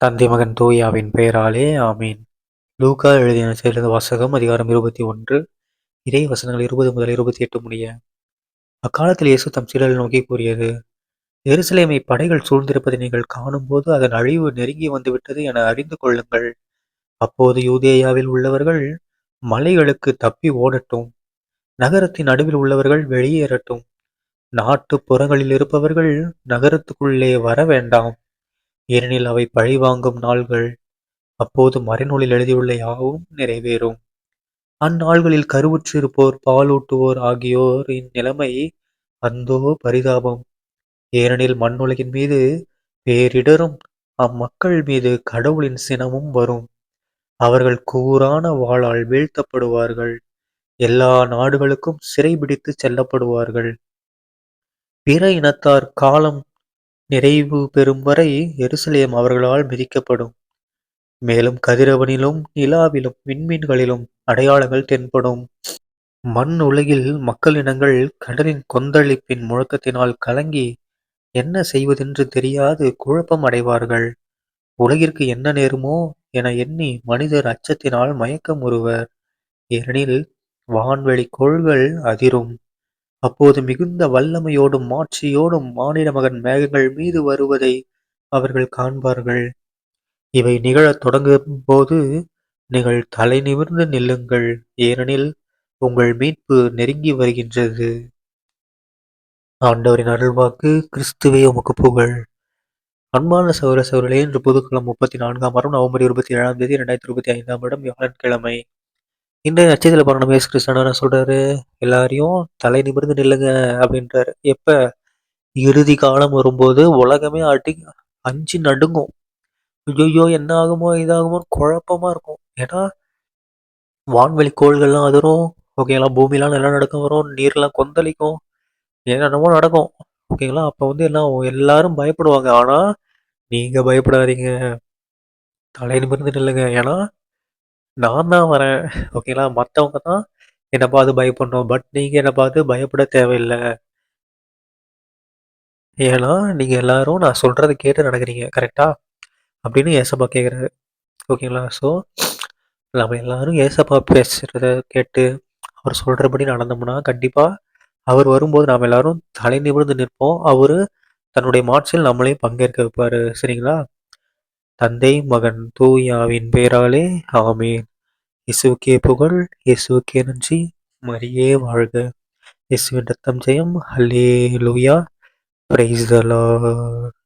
தந்தை மகன் தூயாவின் பெயராலே ஆமீன். லூக்கா எழுதிய நற்செய்தியிலிருந்து வாசகம் அதிகாரம் 21 இறை வசனங்கள் 20 முதல் 28 முடிய. அக்காலத்தில் இயேசு தம் சீடர்களை நோக்கி கூறியது: எருசலேமை படைகள் சூழ்ந்திருப்பதை நீங்கள் காணும்போது அதன் அழிவு நெருங்கி வந்துவிட்டது என அறிந்து கொள்ளுங்கள். அப்போது யூதேயாவில் உள்ளவர்கள் மலைகளுக்கு தப்பி ஓடட்டும், நகரத்தின் நடுவில் உள்ளவர்கள் வெளியேறட்டும், நாட்டுப் புறங்களில் இருப்பவர்கள் நகரத்துக்குள்ளே வர வேண்டாம், ஏனெனில் அவை பழிவாங்கும் நாள்கள். அப்போது மறைநூலில் எழுதியுள்ள யாவும் நிறைவேறும். அந்நாள்களில் கருவுற்றிருப்போர், பாலூட்டுவோர் ஆகியோரின் நிலைமை அந்தோ பரிதாபம்! ஏனெனில் மண்ணுலகின் மீது பேரிடரும் அம்மக்கள் மீது கடவுளின் சினமும் வரும். அவர்கள் கூரான வாளால் வீழ்த்தப்படுவார்கள். எல்லா நாடுகளுக்கும் சிறைபிடித்துச் செல்லப்படுவார்கள். பிற இனத்தார் காலம் நிறைவு பெறும் வரை எருசலேம் அவர்களால் மிதிக்கப்படும். மேலும் கதிரவனிலும் நிலாவிலும் விண்மீன்களிலும் அடையாளங்கள் தென்படும். மண் உலகில் மக்களினங்கள் கடலின் கொந்தளிப்பின் முழக்கத்தினால் கலங்கி என்ன செய்வதென்று தெரியாது குழப்பம் அடைவார்கள். உலகிற்கு என்ன நேருமோ என எண்ணி மனிதர் அச்சத்தினால் மயக்கமுறுவர். ஏனெனில் வான்வெளி கோள்கள் அதிரும். அப்போது மிகுந்த வல்லமையோடும் மாட்சியோடும் மானிட மகன் மேகங்கள் மீது வருவதை அவர்கள் காண்பார்கள். இவை நிகழத் தொடங்கும்போது நீங்கள் தலை நிமிர்ந்து நில்லுங்கள், ஏனெனில் உங்கள் மீட்பு நெருங்கி வருகின்றது. ஆண்டவரின் அருள்வாக்கு. கிறிஸ்துவே உமக்கு புகழ். அன்பான சகோதர சகோதரிகளே, இன்று பொதுக்காலம் 34ஆம் வாரம் நவம்பர் 27ஆம் தேதி 2025ஆம் வருடம் வியாழக்கிழமை. இன்றைய நட்சத்திர பரணம் இயேசு கிறிஸ்து என்ன சொல்றாரு? எல்லாரையும் தலை நிமிர்ந்து நில்லுங்க அப்படின்றாரு. எப்ப? இறுதி காலம் வரும்போது உலகமே அஞ்சு நடுங்கும். ஐயோ என்ன ஆகுமோ இதாகுமோ குழப்பமா இருக்கும். ஏன்னா வான்வெளி கோள்கள்லாம் அதிரும். ஓகேங்களா, பூமியெல்லாம் நிலநடுக்கம் வரும், நீர்லாம் கொந்தளிக்கும், என்னென்னமோ நடக்கும். ஓகேங்களா, அப்போ வந்து எல்லாம் எல்லாரும் பயப்படுவாங்க. ஆனா நீங்க பயப்படாதீங்க, தலை நிமிர்ந்து நில்லுங்க. ஏன்னா நான் தான் வரேன். ஓகேங்களா, மற்றவங்க தான் என்னை பார்த்து பயப்படணும், பட் நீங்க என்னை பார்த்து பயப்பட தேவையில்லை. ஏன்னா நீங்க எல்லாரும் நான் சொல்றதை கேட்டு நடக்கிறீங்க, கரெக்டா அப்படின்னு ஏசப்பா கேட்குறாரு. ஓகேங்களா, ஸோ நம்ம எல்லாரும் ஏசப்பா பேசுறத கேட்டு அவர் சொல்றபடி நடந்தோம்னா கண்டிப்பா அவர் வரும்போது நாம் எல்லாரும் தலை நிமிர்ந்து நிற்போம். அவரு தன்னுடைய மாட்சியில் நம்மளையும் பங்கேற்க வைப்பாரு. சரிங்களா? தந்தை மகன் தூயாவின் பெயராலே ஆமீன். இயேசுவுக்கே புகழ், இயேசுவுக்கே நன்றி, மரியே வாழ்க. இயேசுவின் ரத்தம் ஜெயம். அல்லேலூயா. Praise the Lord.